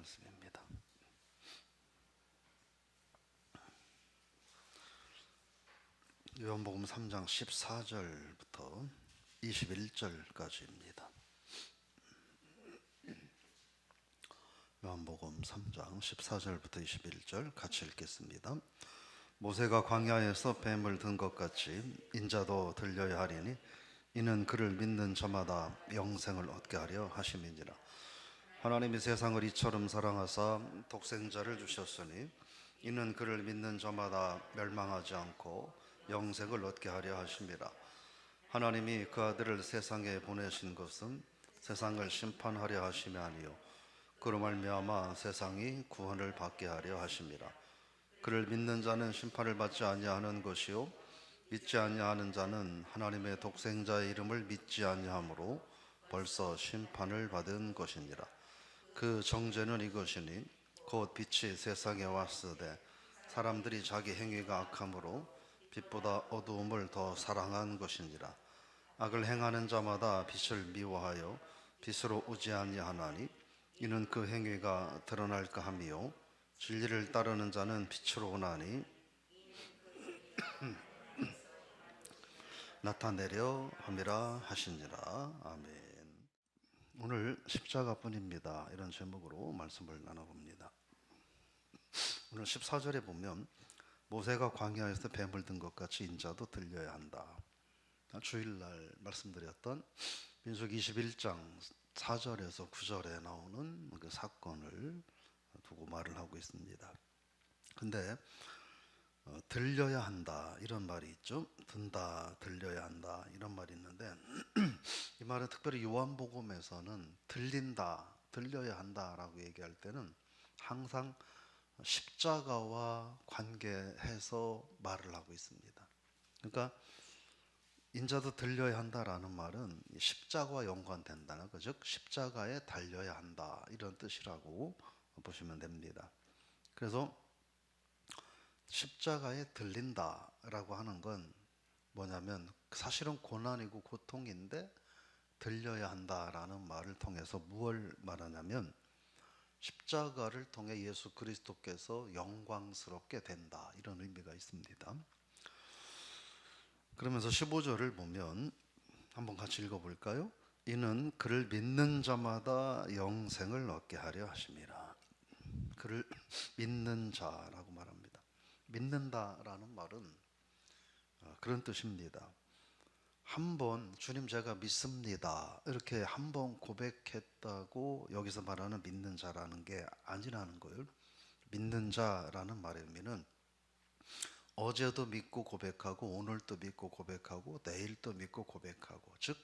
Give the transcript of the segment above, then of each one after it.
말씀입니다. 요한복음 3장 14절부터 21절까지입니다. 요한복음 3장 14절부터 21절 같이 읽겠습니다. 모세가 광야에서 뱀을 든 것 같이 인자도 들려야 하리니 이는 그를 믿는 자마다 영생을 얻게 하려 하심이니라. 하나님이 세상을 이처럼 사랑하사 독생자를 주셨으니 이는 그를 믿는 자마다 멸망하지 않고 영생을 얻게 하려 하심이라. 하나님이 그 아들을 세상에 보내신 것은 세상을 심판하려 하심이 아니요 그로 말미암아 세상이 구원을 받게 하려 하심이라. 그를 믿는 자는 심판을 받지 아니하는 것이요 믿지 아니하는 자는 하나님의 독생자의 이름을 믿지 아니하므로 벌써 심판을 받은 것이니라. 그 정죄는 이것이니 곧 빛이 세상에 왔으되 사람들이 자기 행위가 악함으로 빛보다 어두움을 더 사랑한 것이니라. 악을 행하는 자마다 빛을 미워하여 빛으로 오지 아니하나니 이는 그 행위가 드러날까 함이요 진리를 따르는 자는 빛으로 오나니 나타내려 함이라 하시니라. 아멘. 오늘 십자가뿐입니다. 이런 제목으로 말씀을 나눠봅니다. 오늘 14절에 보면 모세가 광야에서 뱀을 든 것 같이 인자도 들려야 한다. 주일날 말씀드렸던 민수기 21장 4절에서 9절에 나오는 그 사건을 두고 말을 하고 있습니다. 근데 들려야 한다 이런 말이 있죠. 든다, 들려야 한다 이런 말이 있는데 이 말은 특별히 요한복음에서는 들린다, 들려야 한다라고 얘기할 때는 항상 십자가와 관계해서 말을 하고 있습니다. 그러니까 인자도 들려야 한다라는 말은 십자가와 연관된다는 거죠. 즉 십자가에 달려야 한다 이런 뜻이라고 보시면 됩니다. 그래서 십자가에 들린다라고 하는 건 뭐냐면 사실은 고난이고 고통인데 들려야 한다라는 말을 통해서 무엇을 말하냐면 십자가를 통해 예수 그리스도께서 영광스럽게 된다 이런 의미가 있습니다. 그러면서 15절을 보면 한번 같이 읽어볼까요? 이는 그를 믿는 자마다 영생을 얻게 하려 하심이라. 그를 믿는 자라고 말합니다. 믿는다라는 말은 그런 뜻입니다. 한번 주님 제가 믿습니다 이렇게 한번 고백했다고 여기서 말하는 믿는 자라는 게 아니라는 거예요. 믿는 자라는 말의 의미는 어제도 믿고 고백하고 오늘도 믿고 고백하고 내일도 믿고 고백하고 즉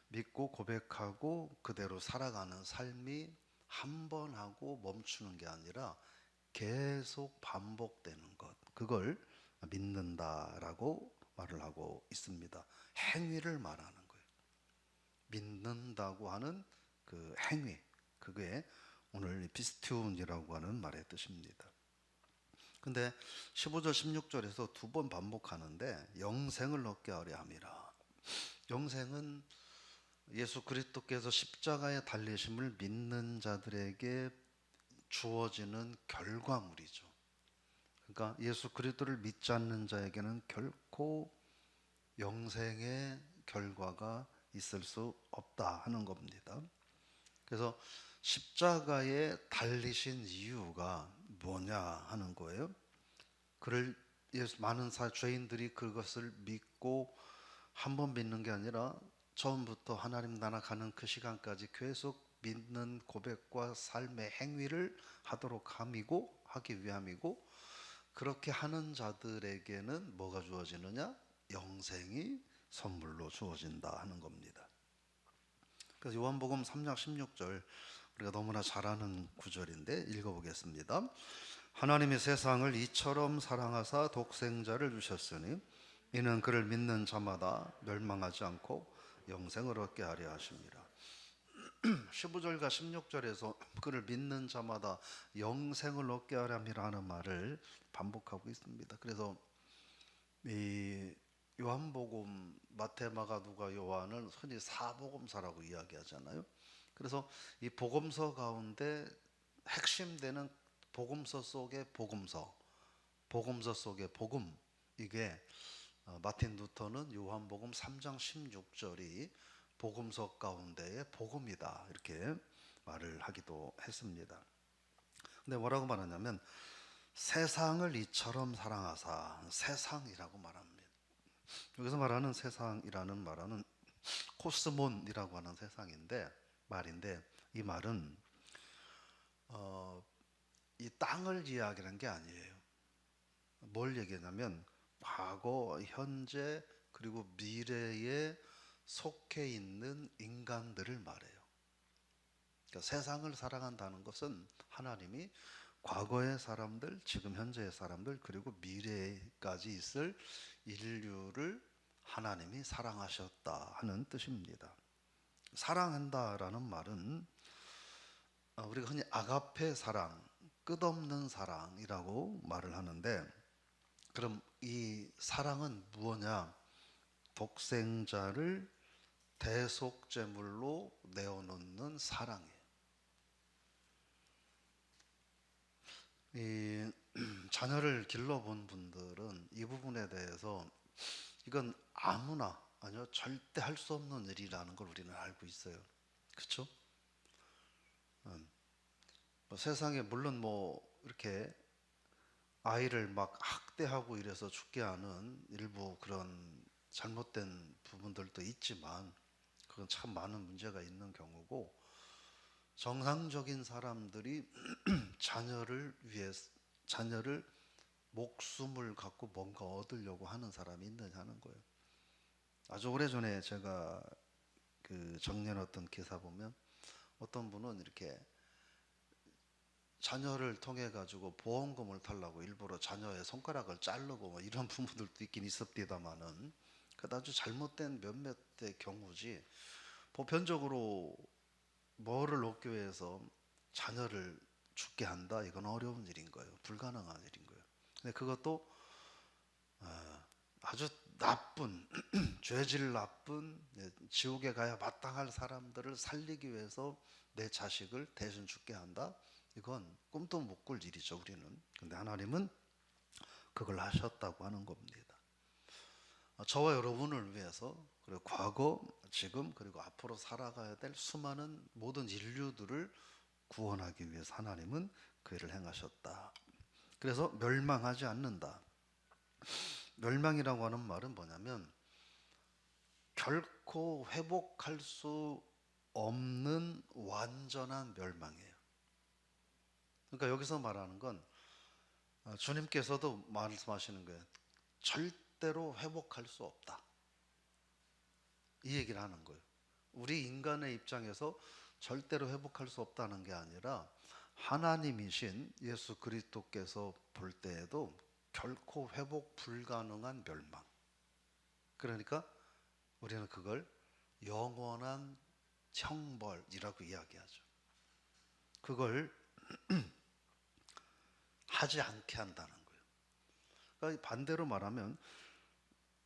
믿고 고백하고 그대로 살아가는 삶이 한 번 하고 멈추는 게 아니라 계속 반복되는 것, 그걸 믿는다라고 말을 하고 있습니다. 행위를 말하는 거예요. 믿는다고 하는 그 행위, 그게 오늘 피스티온이라고 하는 말의 뜻입니다. 근데 15절 16절에서 두 번 반복하는데 영생을 얻게 하려 함이라. 영생은 예수 그리스도께서 십자가에 달리심을 믿는 자들에게 주어지는 결과물이죠. 그러니까 예수 그리스도를 믿지 않는 자에게는 결코 영생의 결과가 있을 수 없다 하는 겁니다. 그래서 십자가에 달리신 이유가 뭐냐 하는 거예요. 그를 많은 죄인들이 그것을 믿고 한 번 믿는 게 아니라 처음부터 하나님 나라 가는 그 시간까지 계속 믿는 고백과 삶의 행위를 하도록 하기 위함이고, 그렇게 하는 자들에게는 뭐가 주어지느냐? 영생이 선물로 주어진다 하는 겁니다. 그래서 요한복음 3장 16절 우리가 너무나 잘 아는 구절인데 읽어보겠습니다. 하나님이 세상을 이처럼 사랑하사 독생자를 주셨으니 이는 그를 믿는 자마다 멸망하지 않고 영생을 얻게 하려 하십니다. 15절과 16절에서 그를 믿는 자마다 영생을 얻게 하려 함이라는 말을 반복하고 있습니다. 그래서 이 요한복음, 마태, 마가, 누가, 요한은 흔히 사복음서라고 이야기하잖아요. 그래서 이 복음서 가운데 핵심되는 복음서 속의 복음서, 복음서 속의 복음, 이게 마틴 루터는 요한복음 3장 16절이 복음서 가운데의 복음이다 이렇게 말을 하기도 했습니다. 근데 뭐라고 말하냐면 세상을 이처럼 사랑하사, 세상이라고 말합니다. 여기서 말하는 세상이라는 말은 코스몬이라고 하는 세상인데 말인데, 이 말은 이 땅을 이야기하는 게 아니에요. 뭘 얘기하냐면 과거, 현재 그리고 미래에 속해 있는 인간들을 말해요. 그러니까 세상을 사랑한다는 것은 하나님이 과거의 사람들, 지금 현재의 사람들, 그리고 미래까지 있을 인류를 하나님이 사랑하셨다 하는 뜻입니다. 사랑한다라는 말은 우리가 흔히 아가페 사랑, 끝없는 사랑이라고 말을 하는데, 그럼 이 사랑은 무엇냐? 독생자를 대속제물로 내어놓는 사랑이에요. 이 자녀를 길러본 분들은 이 부분에 대해서 이건 아무나, 아니요, 절대 할 수 없는 일이라는 걸 우리는 알고 있어요. 그렇죠? 세상에 물론 이렇게 아이를 막 학대하고 이래서 죽게 하는 일부 그런 잘못된 부분들도 있지만, 그건 참 많은 문제가 있는 경우고, 정상적인 사람들이 자녀를 위해, 자녀를 목숨을 갖고 뭔가 얻으려고 하는 사람이 있느냐 하는 거예요. 아주 오래전에 제가 정리해놨던 기사 보면 어떤 분은 이렇게 자녀를 통해 가지고 보험금을 타려고 일부러 자녀의 손가락을 자르고 이런 부분들도 있긴 있었디다마는, 그건 아주 잘못된 몇몇의 경우지, 보편적으로 뭐를 얻기 위해서 자녀를 죽게 한다, 이건 어려운 일인 거예요. 불가능한 일인 거예요. 근데 그것도 아주 나쁜 죄질 나쁜, 지옥에 가야 마땅할 사람들을 살리기 위해서 내 자식을 대신 죽게 한다, 이건 꿈도 못 꿀 일이죠 우리는. 근데 하나님은 그걸 하셨다고 하는 겁니다. 저와 여러분을 위해서, 그리고 과거, 지금, 그리고 앞으로 살아가야 될 수많은 모든 인류들을 구원하기 위해서 하나님은 그 일을 행하셨다. 그래서 멸망하지 않는다. 멸망이라고 하는 말은 뭐냐면 결코 회복할 수 없는 완전한 멸망이에요. 그러니까 여기서 말하는 건 주님께서도 말씀하시는 거예요. 절대로 회복할 수 없다, 이 얘기를 하는 거예요. 우리 인간의 입장에서 절대로 회복할 수 없다는 게 아니라 하나님이신 예수 그리스도께서 볼 때에도 결코 회복 불가능한 멸망. 그러니까 우리는 그걸 영원한 형벌이라고 이야기하죠. 그걸 하지 않게 한다는 거예요. 그러니까 반대로 말하면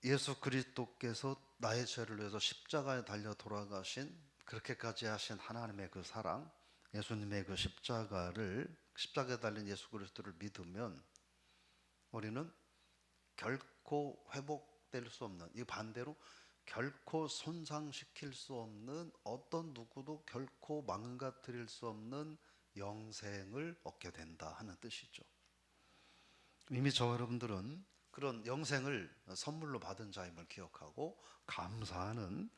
예수 그리스도께서 나의 죄를 위해서 십자가에 달려 돌아가신, 그렇게까지 하신 하나님의 그 사랑, 예수님의 그 십자가에 달린 예수 그리스도를 믿으면 우리는 결코 회복될 수 없는, 이 반대로 결코 손상시킬 수 없는, 어떤 누구도 결코 망가뜨릴 수 없는 영생을 얻게 된다 하는 뜻이죠. 이미 저와 여러분들은 그런 영생을 선물로 받은 자임을 기억하고 감사하는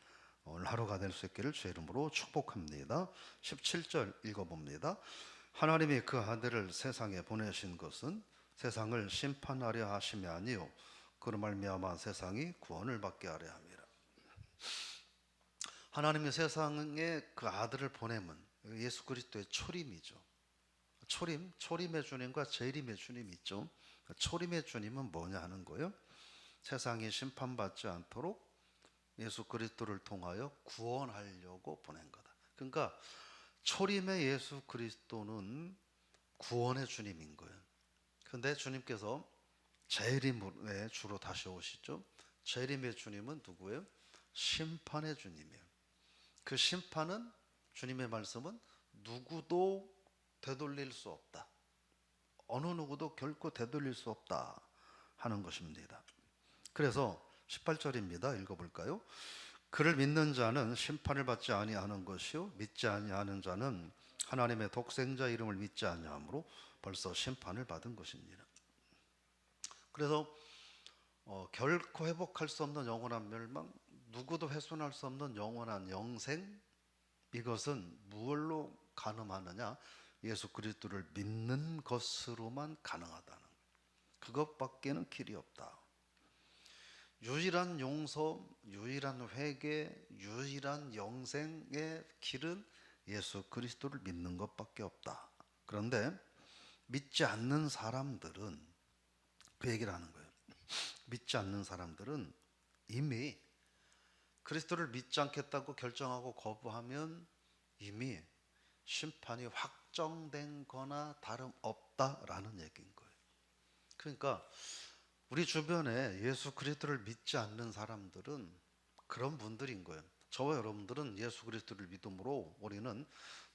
오늘 하루가 될 수 있기를 주의 이름으로 축복합니다. 17절 읽어봅니다. 하나님이 그 아들을 세상에 보내신 것은 세상을 심판하려 하심이 아니요 그로 말미암아 세상이 구원을 받게 하려 함이라. 하나님이 세상에 그 아들을 보내면 예수 그리스도의 초림이죠. 초림의 주님과 재림의 주님이 있죠. 초림의 주님은 뭐냐 하는 거예요. 세상이 심판받지 않도록 예수 그리스도를 통하여 구원하려고 보낸 거다. 그러니까 초림의 예수 그리스도는 구원의 주님인 거예요. 그런데 주님께서 재림에 주로 다시 오시죠. 재림의 주님은 누구예요? 심판의 주님이에요. 그 심판은, 주님의 말씀은 누구도 되돌릴 수 없다. 어느 누구도 결코 되돌릴 수 없다 하는 것입니다. 그래서 18절입니다. 읽어볼까요? 그를 믿는 자는 심판을 받지 아니하는 것이요 믿지 아니하는 자는 하나님의 독생자 이름을 믿지 아니하므로 벌써 심판을 받은 것입니다. 그래서 결코 회복할 수 없는 영원한 멸망, 누구도 훼손할 수 없는 영원한 영생, 이것은 무엇로 가능하느냐? 예수 그리스도를 믿는 것으로만 가능하다는 거예요. 그것밖에는 길이 없다. 유일한 용서, 유일한 회개, 유일한 영생의 길은 예수 그리스도를 믿는 것밖에 없다. 그런데 믿지 않는 사람들은 그 얘기를 하는 거예요. 믿지 않는 사람들은 이미 그리스도를 믿지 않겠다고 결정하고 거부하면 이미 심판이 확정된 거나 다름없다라는 얘기인 거예요. 그러니까 우리 주변에 예수 그리스도를 믿지 않는 사람들은 그런 분들인 거예요. 저와 여러분들은 예수 그리스도를 믿음으로 우리는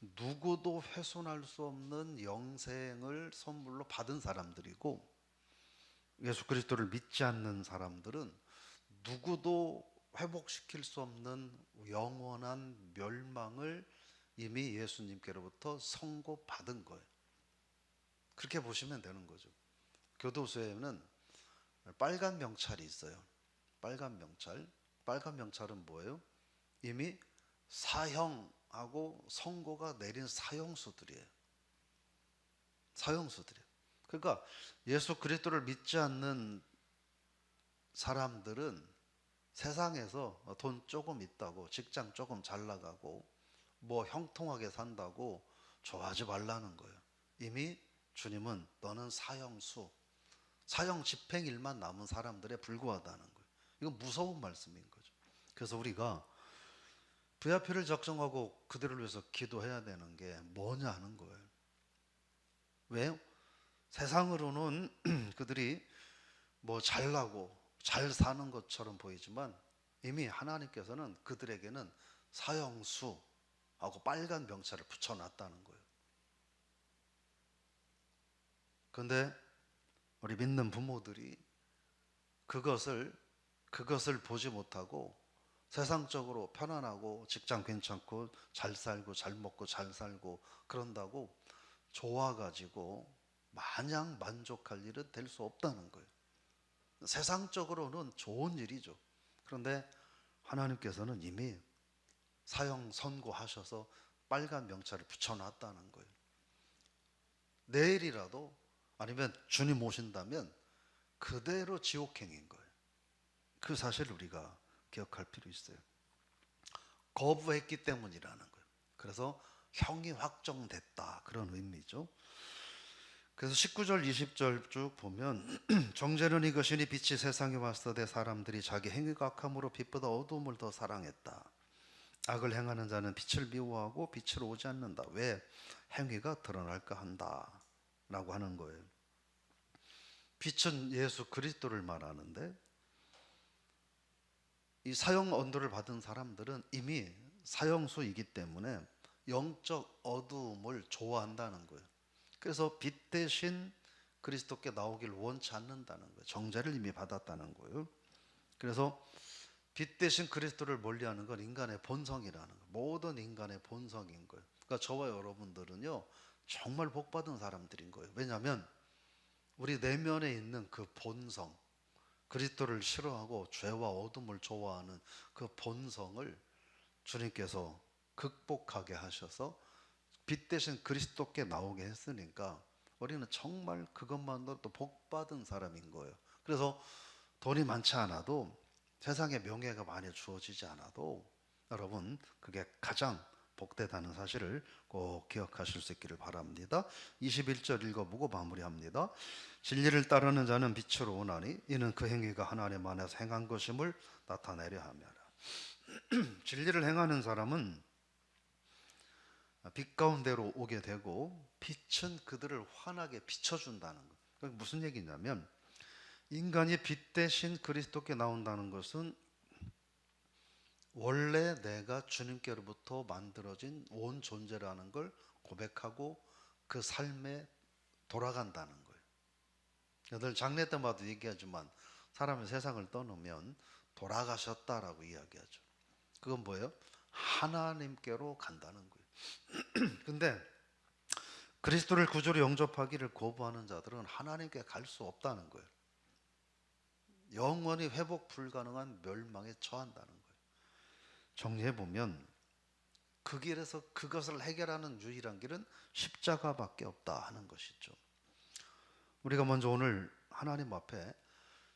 누구도 훼손할 수 없는 영생을 선물로 받은 사람들이고, 예수 그리스도를 믿지 않는 사람들은 누구도 회복시킬 수 없는 영원한 멸망을 이미 예수님께로부터 선고받은 거예요. 그렇게 보시면 되는 거죠. 교도소에는 빨간 명찰이 있어요. 빨간 명찰. 빨간 명찰은 뭐예요? 이미 사형하고 선고가 내린 사형수들이에요. 사형수들이에요. 그러니까 예수 그리스도를 믿지 않는 사람들은 세상에서 돈 조금 있다고, 직장 조금 잘 나가고, 뭐 형통하게 산다고 좋아하지 말라는 거예요. 이미 주님은 너는 사형수, 사형 집행일만 남은 사람들에 불과하다는 거예요. 이건 무서운 말씀인 거죠. 그래서 우리가 부야표를 작성하고 그들을 위해서 기도해야 되는 게 뭐냐 하는 거예요. 왜요? 세상으로는 그들이 뭐 잘나고 잘 사는 것처럼 보이지만 이미 하나님께서는 그들에게는 사형수하고 빨간 병차를 붙여놨다는 거예요. 그런데 우리 믿는 부모들이 그것을 보지 못하고 세상적으로 편안하고 직장 괜찮고 잘 살고 잘 먹고 잘 살고 그런다고 좋아가지고 마냥 만족할 일은 될 수 없다는 거예요. 세상적으로는 좋은 일이죠. 그런데 하나님께서는 이미 사형 선고하셔서 빨간 명찰을 붙여놨다는 거예요. 내일이라도 아니면 주님 오신다면 그대로 지옥행인 거예요. 그 사실을 우리가 기억할 필요 있어요. 거부했기 때문이라는 거예요. 그래서 형이 확정됐다, 그런 의미죠. 그래서 19절 20절 쭉 보면 정죄는 이것이니 빛이 세상에 왔으되 사람들이 자기 행위가 악함으로 빛보다 어두움을 더 사랑했다. 악을 행하는 자는 빛을 미워하고 빛으로 오지 않는다. 왜? 행위가 드러날까 한다 라고 하는 거예요. 빛은 예수 그리스도를 말하는데, 이 사형 언도를 받은 사람들은 이미 사형수이기 때문에 영적 어두움을 좋아한다는 거예요. 그래서 빛 대신 그리스도께 나오길 원치 않는다는 거예요. 정죄를 이미 받았다는 거예요. 그래서 빛 대신 그리스도를 멀리하는 건 인간의 본성이라는 거예요. 모든 인간의 본성인 거예요. 그러니까 저와 여러분들은요 정말 복받은 사람들인 거예요. 왜냐하면 우리 내면에 있는 그 본성, 그리스도를 싫어하고 죄와 어둠을 좋아하는 그 본성을 주님께서 극복하게 하셔서 빛 대신 그리스도께 나오게 했으니까 우리는 정말 그것만으로도 복받은 사람인 거예요. 그래서 돈이 많지 않아도, 세상에 명예가 많이 주어지지 않아도 여러분 그게 가장 복되다는 사실을 꼭 기억하실 수 있기를 바랍니다. 21절 읽어보고 마무리합니다. 진리를 따르는 자는 빛으로 오나니 이는 그 행위가 하나님 안에서 행한 것임을 나타내려 함이라. 진리를 행하는 사람은 빛 가운데로 오게 되고 빛은 그들을 환하게 비춰준다는 것. 그게 무슨 얘기냐면 인간이 빛 대신 그리스도께 나온다는 것은 원래 내가 주님께로부터 만들어진 온 존재라는 걸 고백하고 그 삶에 돌아간다는 거예요. 늘 장례 때마다 얘기하지만 사람이 세상을 떠나면 돌아가셨다라고 이야기하죠. 그건 뭐예요? 하나님께로 간다는 거예요. 근데 그리스도를 구주로 영접하기를 거부하는 자들은 하나님께 갈 수 없다는 거예요. 영원히 회복 불가능한 멸망에 처한다는 거예요. 정리해보면 그 길에서 그것을 해결하는 유일한 길은 십자가밖에 없다 하는 것이죠. 우리가 먼저 오늘 하나님 앞에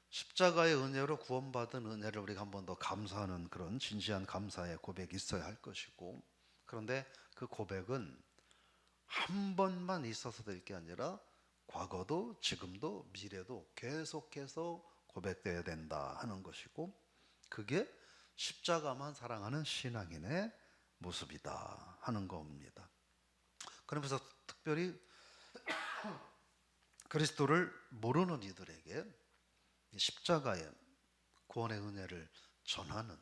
십자가의 은혜로 구원받은 은혜를 우리가 한 번 더 감사하는 그런 진지한 감사의 고백이 있어야 할 것이고, 그런데 그 고백은 한 번만 있어서 될 게 아니라 과거도 지금도 미래도 계속해서 고백되어야 된다 하는 것이고, 그게 십자가만 사랑하는 신앙인의 모습이다 하는 겁니다. 그러면서 특별히 그리스도를 모르는 이들에게 십자가의 구원의 은혜를 전하는,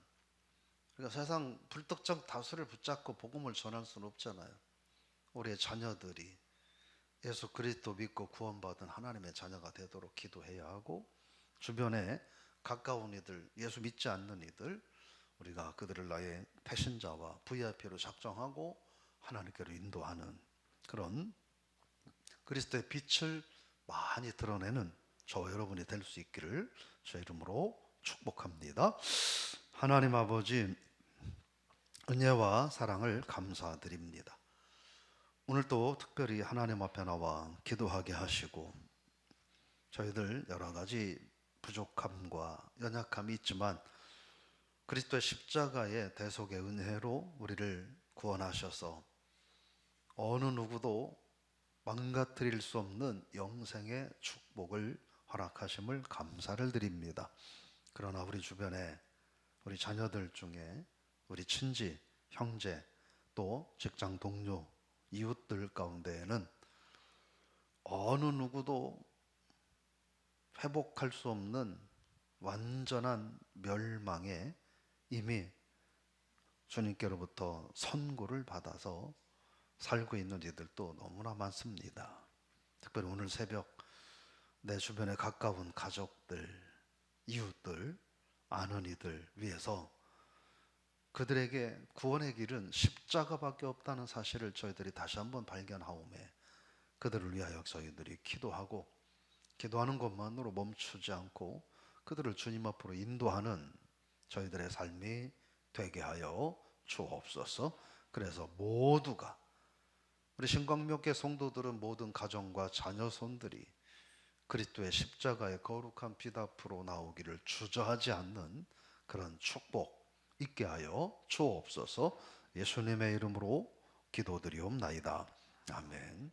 그러니까 세상 불특정 다수를 붙잡고 복음을 전할 수는 없잖아요. 우리의 자녀들이 예수 그리스도 믿고 구원받은 하나님의 자녀가 되도록 기도해야 하고, 주변에 가까운 이들, 예수 믿지 않는 이들, 우리가 그들을 나의 배신자와 VIP로 작정하고 하나님께로 인도하는 그런 그리스도의 빛을 많이 드러내는 저와 여러분이 될 수 있기를 주의 이름으로 축복합니다. 하나님 아버지, 은혜와 사랑을 감사드립니다. 오늘 또 특별히 하나님 앞에 나와 기도하게 하시고, 저희들 여러 가지 부족함과 연약함이 있지만 그리스도의 십자가의 대속의 은혜로 우리를 구원하셔서 어느 누구도 망가뜨릴 수 없는 영생의 축복을 허락하심을 감사를 드립니다. 그러나 우리 주변에 우리 자녀들 중에 우리 친지, 형제, 또 직장 동료, 이웃들 가운데에는 어느 누구도 회복할 수 없는 완전한 멸망에 이미 주님께로부터 선고를 받아서 살고 있는 이들도 너무나 많습니다. 특별히 오늘 새벽 내 주변에 가까운 가족들, 이웃들, 아는 이들 위해서 그들에게 구원의 길은 십자가밖에 없다는 사실을 저희들이 다시 한번 발견하오매 그들을 위하여 저희들이 기도하고, 기도하는 것만으로 멈추지 않고 그들을 주님 앞으로 인도하는 저희들의 삶이 되게 하여 주옵소서. 그래서 모두가, 우리 신광명교회 성도들은 모든 가정과 자녀 손들이 그리스도의 십자가의 거룩한 빛 앞으로 나오기를 주저하지 않는 그런 축복 있게 하여 주옵소서. 예수님의 이름으로 기도드리옵나이다. 아멘.